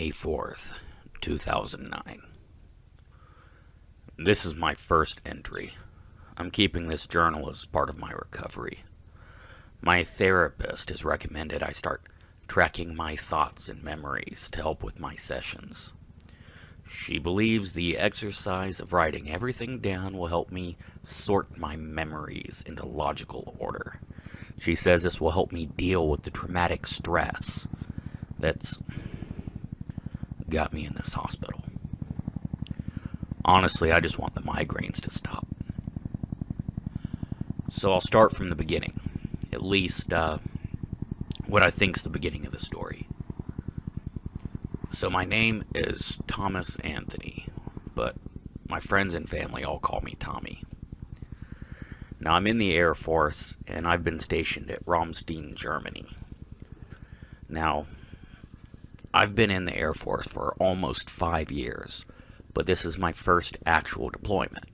May 4th, 2009. This is my first entry. I'm keeping this journal as part of my recovery. My therapist has recommended I start tracking my thoughts and memories to help with my sessions. She believes the exercise of writing everything down will help me sort my memories into logical order. She says this will help me deal with the traumatic stress that's got me in this hospital. Honestly, I just want the migraines to stop. So I'll start from the beginning, at least what I think's the beginning of the story. So my name is Thomas Anthony, but my friends and family all call me Tommy. Now I'm in the Air Force, and I've been stationed at Ramstein, Germany. Now, I've been in the Air Force for almost 5 years, but this is my first actual deployment,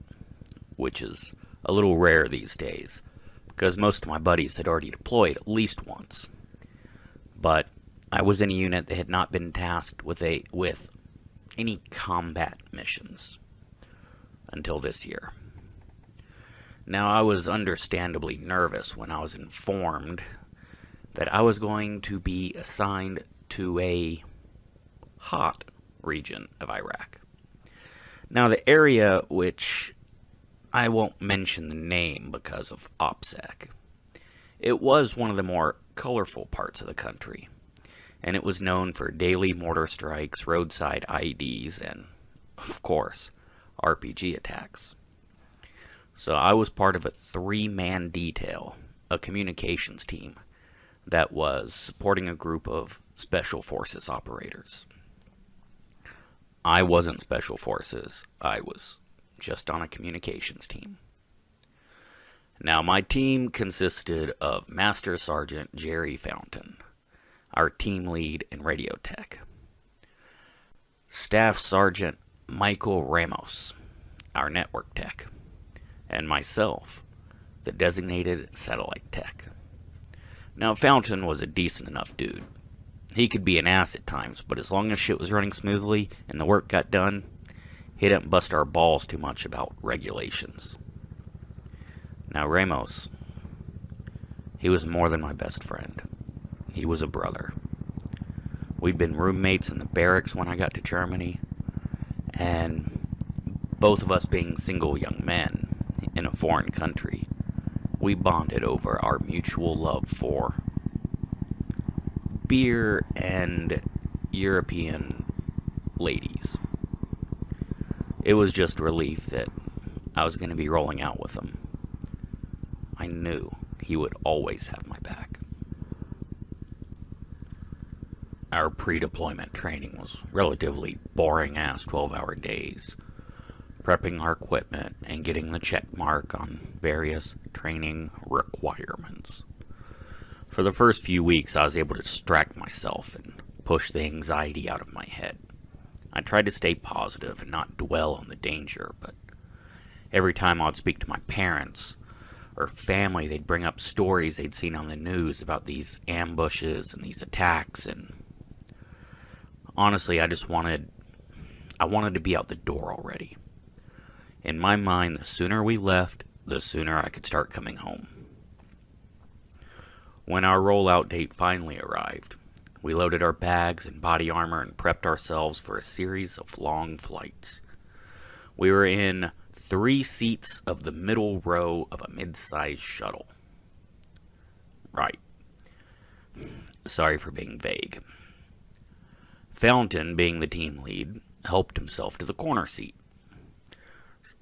which is a little rare these days, because most of my buddies had already deployed at least once. But I was in a unit that had not been tasked with any combat missions until this year. Now, I was understandably nervous when I was informed that I was going to be assigned to a hot region of Iraq. Now, the area, which I won't mention the name because of OPSEC, it was one of the more colorful parts of the country, and it was known for daily mortar strikes, roadside IEDs, and, of course, RPG attacks. So I was part of a 3-man detail, a communications team, that was supporting a group of Special Forces operators. I wasn't Special Forces, I was just on a communications team. Now, my team consisted of Master Sergeant Jerry Fountain, our team lead in radio tech, Staff Sergeant Michael Ramos, our network tech, and myself, the designated satellite tech. Now, Fountain was a decent enough dude. He could be an ass at times, but as long as shit was running smoothly and the work got done, he didn't bust our balls too much about regulations. Now, Ramos, he was more than my best friend. He was a brother. We'd been roommates in the barracks when I got to Germany, and both of us being single young men in a foreign country, we bonded over our mutual love for beer and European ladies. It was just relief that I was going to be rolling out with him. I knew he would always have my back. Our pre-deployment training was relatively boring-ass 12-hour days, prepping our equipment and getting the check mark on various training requirements. For the first few weeks, I was able to distract myself and push the anxiety out of my head. I tried to stay positive and not dwell on the danger, but every time I'd speak to my parents or family, they'd bring up stories they'd seen on the news about these ambushes and these attacks, and honestly, I wanted to be out the door already. In my mind, the sooner we left, the sooner I could start coming home. When our rollout date finally arrived, we loaded our bags and body armor and prepped ourselves for a series of long flights. We were in 3 seats of the middle row of a mid-sized shuttle. Right. Sorry for being vague. Fountain, being the team lead, helped himself to the corner seat.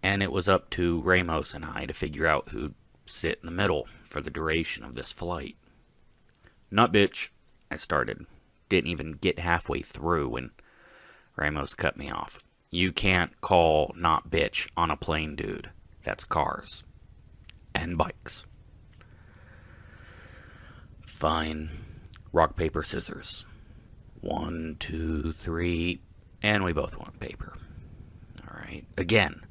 And it was up to Ramos and I to figure out who'd sit in the middle for the duration of this flight. "Not bitch," I started. Didn't even get halfway through when Ramos cut me off. "You can't call not bitch on a plane, dude. That's cars. And bikes." Fine. Rock, paper, scissors. 1, 2, 3, and we both want paper. Alright, again.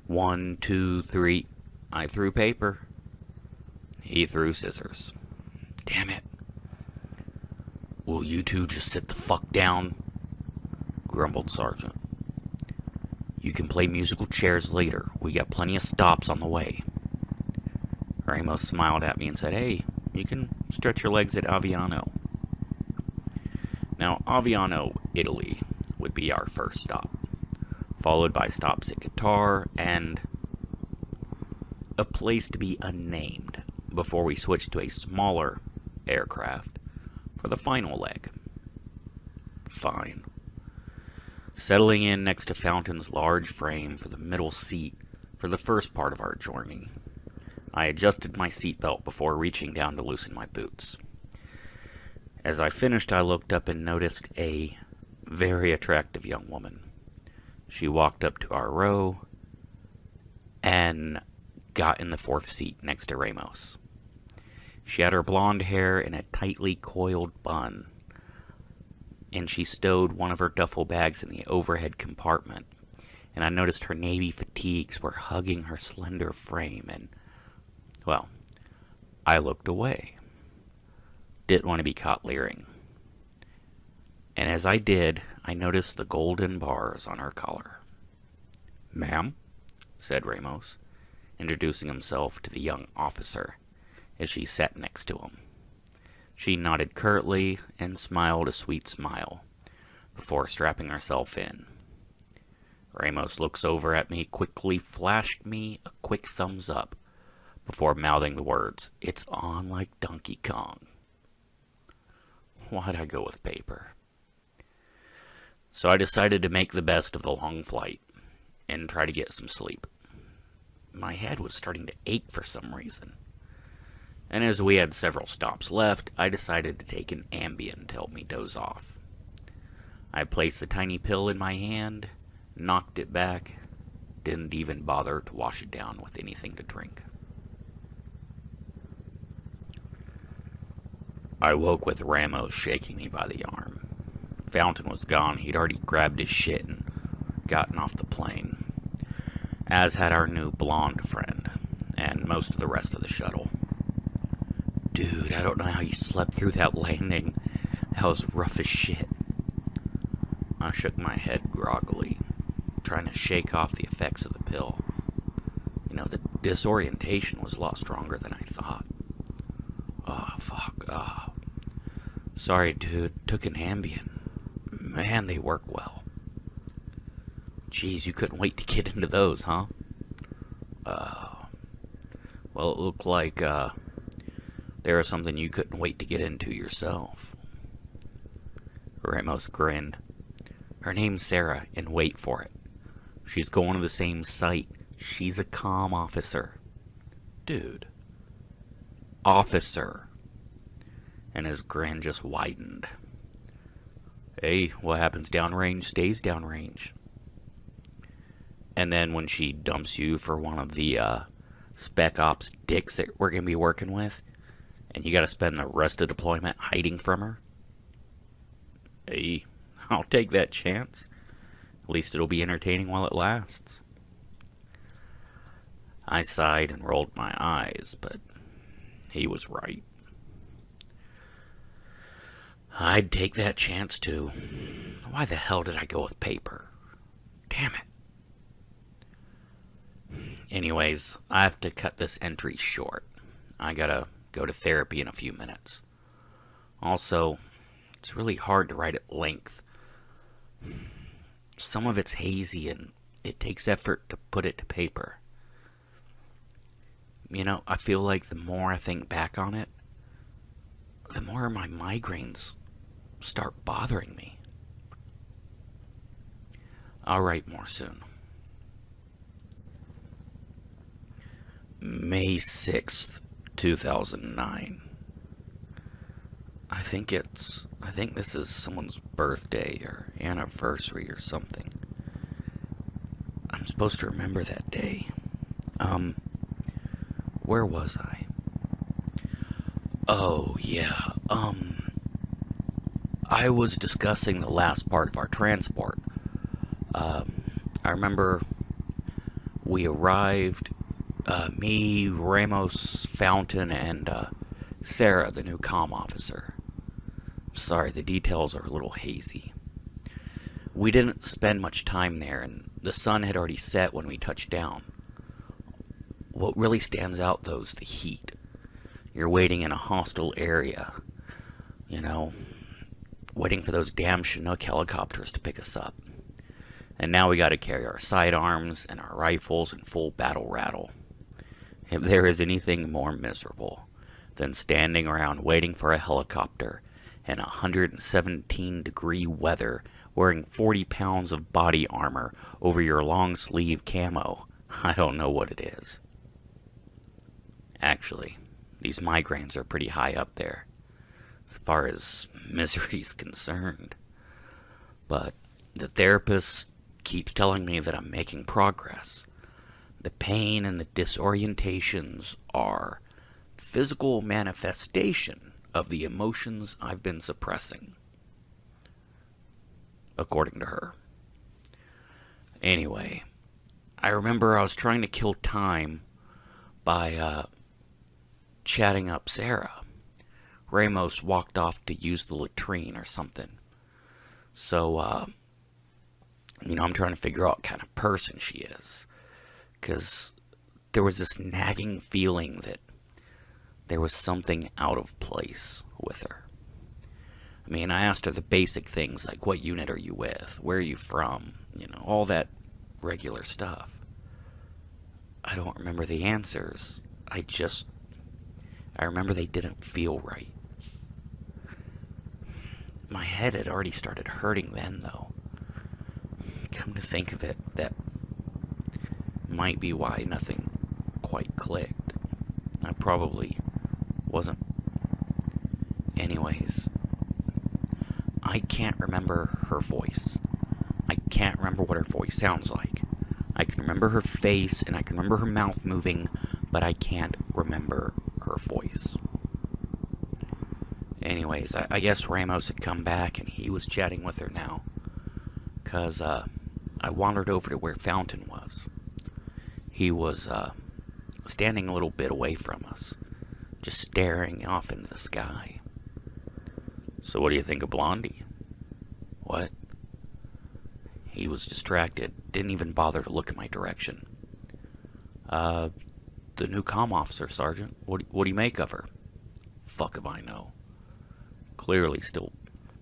1, 2, 3. I threw paper. He threw scissors. Damn it. Will you two just sit the fuck down? grumbled Sergeant. You can play musical chairs later. We got plenty of stops on the way. Ramos smiled at me and said, hey, you can stretch your legs at Aviano. Now, Aviano, Italy, would be our first stop, followed by stops at Qatar and a place to be unnamed before we switched to a smaller aircraft for the final leg. Fine. Settling in next to Fountain's large frame for the middle seat for the first part of our journey, I adjusted my seatbelt before reaching down to loosen my boots. As I finished, I looked up and noticed a very attractive young woman. She walked up to our row and got in the fourth seat next to Ramos. She had her blonde hair in a tightly coiled bun, and she stowed one of her duffel bags in the overhead compartment, and I noticed her navy fatigues were hugging her slender frame, and, well, I looked away. Didn't want to be caught leering. And as I did, I noticed the golden bars on her collar. Ma'am, said Ramos, introducing himself to the young officer as she sat next to him. She nodded curtly and smiled a sweet smile before strapping herself in. Ramos looks over at me, quickly flashed me a quick thumbs up before mouthing the words, "It's on like Donkey Kong." Why'd I go with paper? So I decided to make the best of the long flight and try to get some sleep. My head was starting to ache for some reason. And as we had several stops left, I decided to take an Ambien to help me doze off. I placed the tiny pill in my hand, knocked it back, didn't even bother to wash it down with anything to drink. I woke with Ramos shaking me by the arm. Fountain was gone. He'd already grabbed his shit and gotten off the plane, as had our new blonde friend, and most of the rest of the shuttle. Dude, I don't know how you slept through that landing. That was rough as shit. I shook my head groggily, trying to shake off the effects of the pill. You know, the disorientation was a lot stronger than I thought. Oh, fuck. Oh. Sorry, dude. Took an Ambien. Man, they work well. Jeez, you couldn't wait to get into those, huh? Well, it looked like, there was something you couldn't wait to get into yourself. Ramos grinned. Her name's Sarah, and wait for it. She's going to the same site. She's a comm officer. Dude. Officer. And his grin just widened. Hey, what happens downrange stays downrange. And then when she dumps you for one of the spec ops dicks that we're going to be working with, and you got to spend the rest of deployment hiding from her, hey, I'll take that chance. At least it'll be entertaining while it lasts. I sighed and rolled my eyes, but he was right. I'd take that chance too. Why the hell did I go with paper? Damn it. Anyways, I have to cut this entry short. I gotta go to therapy in a few minutes. Also, it's really hard to write at length. Some of it's hazy and it takes effort to put it to paper. You know, I feel like the more I think back on it, the more my migraines start bothering me. I'll write more soon. May 6th, 2009. I think this is someone's birthday or anniversary or something. I'm supposed to remember that day. Where was I? Oh, yeah. I was discussing the last part of our transport. I remember we arrived, me, Ramos, Fountain, and Sarah, the new comm officer. Sorry, the details are a little hazy. We didn't spend much time there, and the sun had already set when we touched down. What really stands out, though, is the heat. You're waiting in a hostile area, waiting for those damn Chinook helicopters to pick us up. And now we gotta carry our sidearms and our rifles in full battle rattle. If there is anything more miserable than standing around waiting for a helicopter in 117-degree weather, wearing 40 pounds of body armor over your long-sleeve camo, I don't know what it is. Actually, these migraines are pretty high up there, as far as misery's concerned. But the therapist keeps telling me that I'm making progress. The pain and the disorientations are physical manifestation of the emotions I've been suppressing, according to her. Anyway, I remember I was trying to kill time by chatting up Sarah. Ramos walked off to use the latrine or something. So, I'm trying to figure out what kind of person she is. Because there was this nagging feeling that there was something out of place with her. I asked her the basic things like, what unit are you with? Where are you from? All that regular stuff. I don't remember the answers. I remember they didn't feel right. My head had already started hurting then, though. Come to think of it, that might be why nothing quite clicked. I probably wasn't. Anyways, I can't remember her voice. I can't remember what her voice sounds like. I can remember her face and I can remember her mouth moving, but I can't remember her voice. Anyways, I guess Ramos had come back and he was chatting with her now. Because I wandered over to where Fountain was. He was standing a little bit away from us, just staring off into the sky. So what do you think of Blondie? What? He was distracted, didn't even bother to look in my direction. The new comm officer, Sergeant. What do you make of her? Fuck if I know. Clearly still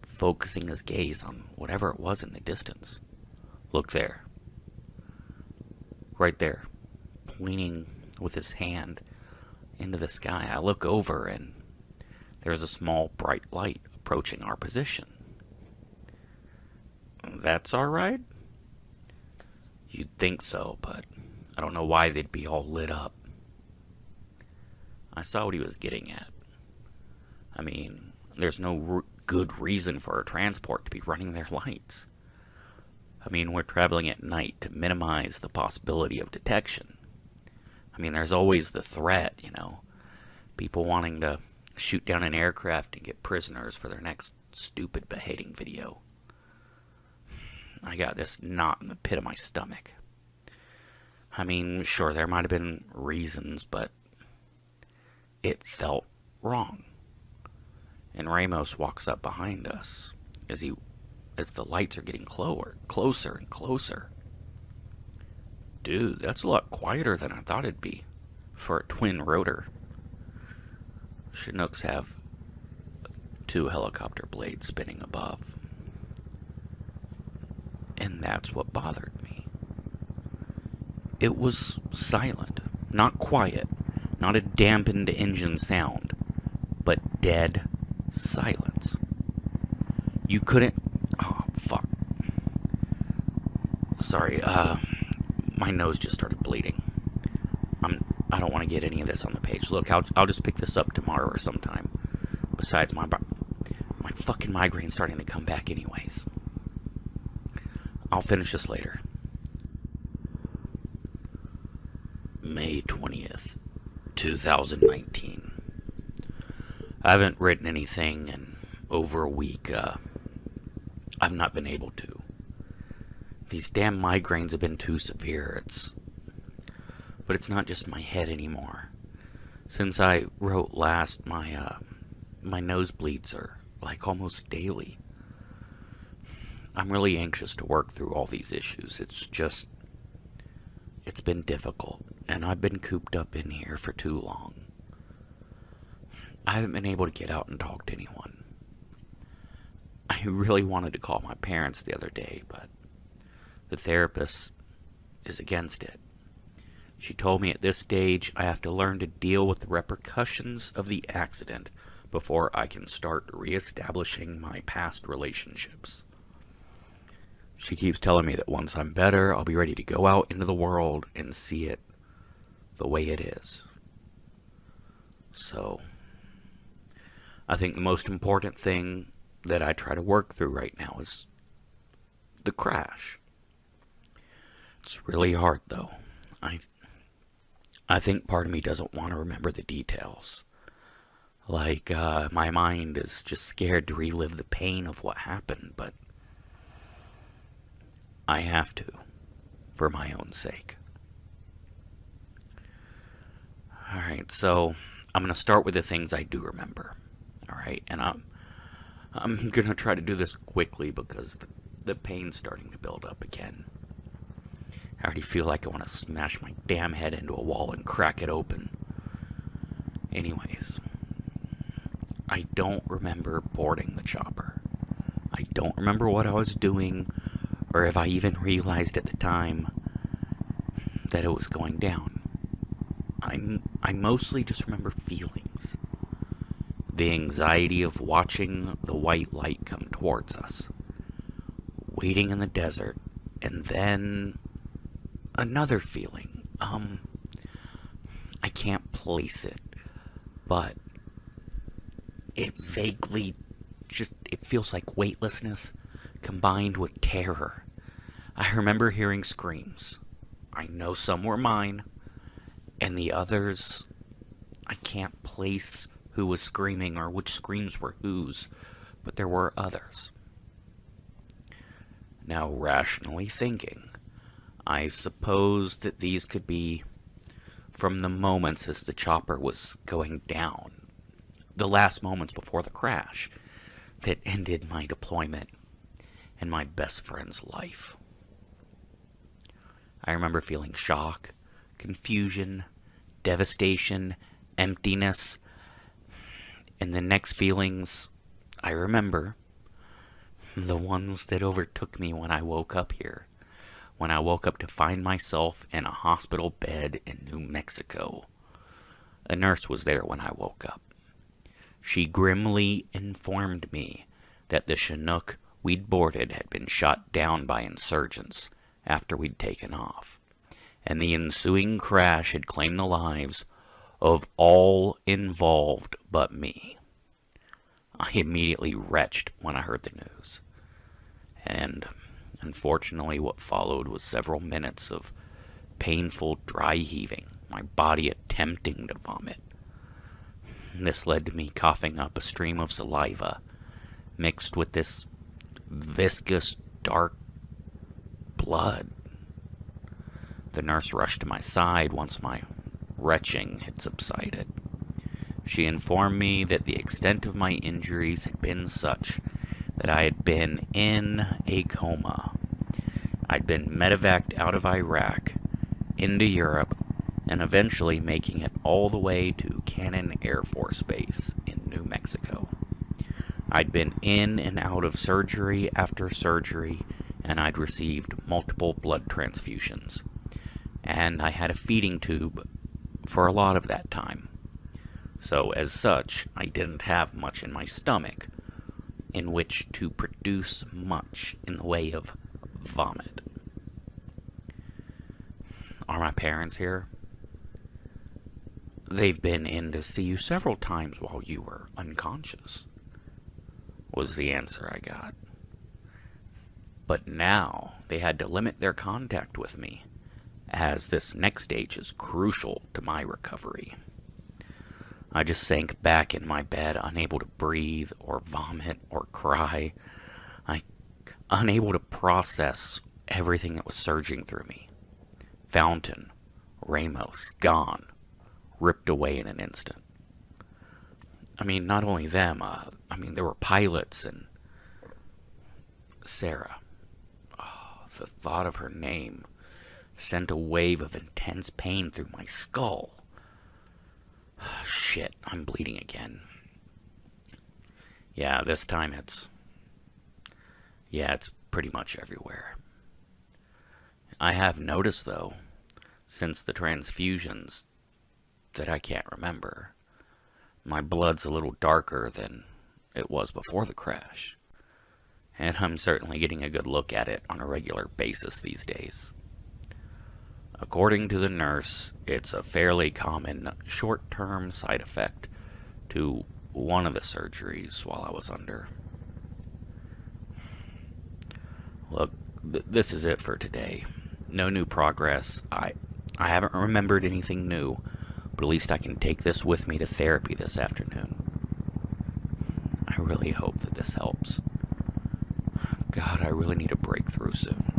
focusing his gaze on whatever it was in the distance. Look there. Right there. Pointing with his hand into the sky. I look over and there's a small bright light approaching our position. That's our ride? You'd think so, but I don't know why they'd be all lit up. I saw what he was getting at. There's no good reason for a transport to be running their lights. We're traveling at night to minimize the possibility of detection. There's always the threat, people wanting to shoot down an aircraft and get prisoners for their next stupid beheading video. I got this knot in the pit of my stomach. Sure, there might have been reasons, but it felt wrong. And Ramos walks up behind us as the lights are getting closer and closer. Dude, that's a lot quieter than I thought it'd be for a twin rotor. Chinooks have 2 helicopter blades spinning above. And that's what bothered me. It was silent, not quiet, not a dampened engine sound, but dead silence. You couldn't... Oh, fuck. Sorry, my nose just started bleeding. I don't want to get any of this on the page. Look, I'll just pick this up tomorrow or sometime. Besides, my fucking migraine's starting to come back anyways. I'll finish this later. May 20th, 2019. I haven't written anything in over a week. I've not been able to. These damn migraines have been too severe. But it's not just my head anymore. Since I wrote last, my nosebleeds are like almost daily. I'm really anxious to work through all these issues. It's been difficult, and I've been cooped up in here for too long. I haven't been able to get out and talk to anyone. I really wanted to call my parents the other day, but the therapist is against it. She told me at this stage I have to learn to deal with the repercussions of the accident before I can start reestablishing my past relationships. She keeps telling me that once I'm better, I'll be ready to go out into the world and see it the way it is. So, I think the most important thing that I try to work through right now is the crash. It's really hard, though. I think part of me doesn't want to remember the details. Like, my mind is just scared to relive the pain of what happened, but I have to, for my own sake. Alright, so I'm going to start with the things I do remember. Alright, and I'm going to try to do this quickly because the pain's starting to build up again. I already feel like I want to smash my damn head into a wall and crack it open. Anyways, I don't remember boarding the chopper. I don't remember what I was doing, or if I even realized at the time that it was going down. I mostly just remember feelings. The anxiety of watching the white light come towards us. Waiting in the desert, and then another feeling. I can't place it, but it vaguely it feels like weightlessness combined with terror. I remember hearing screams. I know some were mine, and the others, I can't place who was screaming or which screams were whose, but there were others. Now, rationally thinking, I suppose that these could be from the moments as the chopper was going down, the last moments before the crash that ended my deployment and my best friend's life. I remember feeling shock, confusion, devastation, emptiness, and the next feelings I remember, the ones that overtook me when I woke up here. When I woke up to find myself in a hospital bed in New Mexico. A nurse was there when I woke up. She grimly informed me that the Chinook we'd boarded had been shot down by insurgents after we'd taken off, and the ensuing crash had claimed the lives of all involved but me. I immediately retched when I heard the news, and unfortunately, what followed was several minutes of painful dry heaving, my body attempting to vomit. This led to me coughing up a stream of saliva, mixed with this viscous, dark blood. The nurse rushed to my side once my retching had subsided. She informed me that the extent of my injuries had been such that I had been in a coma. I'd been medevaced out of Iraq, into Europe, and eventually making it all the way to Cannon Air Force Base in New Mexico. I'd been in and out of surgery after surgery, and I'd received multiple blood transfusions. And I had a feeding tube for a lot of that time. So, as such, I didn't have much in my stomach in which to produce much in the way of vomit. Are my parents here? They've been in to see you several times while you were unconscious, was the answer I got. But now they had to limit their contact with me, as this next stage is crucial to my recovery. I just sank back in my bed, unable to breathe or vomit or cry. Unable to process everything that was surging through me. Fountain, Ramos, gone, ripped away in an instant. I mean, not only them, there were pilots and Sarah. The thought of her name sent a wave of intense pain through my skull. Shit, I'm bleeding again. Yeah, this time it's pretty much everywhere. I have noticed, though, since the transfusions, that I can't remember. My blood's a little darker than it was before the crash. And I'm certainly getting a good look at it on a regular basis these days. According to the nurse, it's a fairly common short-term side effect to one of the surgeries while I was under. Look, this is it for today. No new progress. I haven't remembered anything new, but at least I can take this with me to therapy this afternoon. I really hope that this helps. God, I really need a breakthrough soon.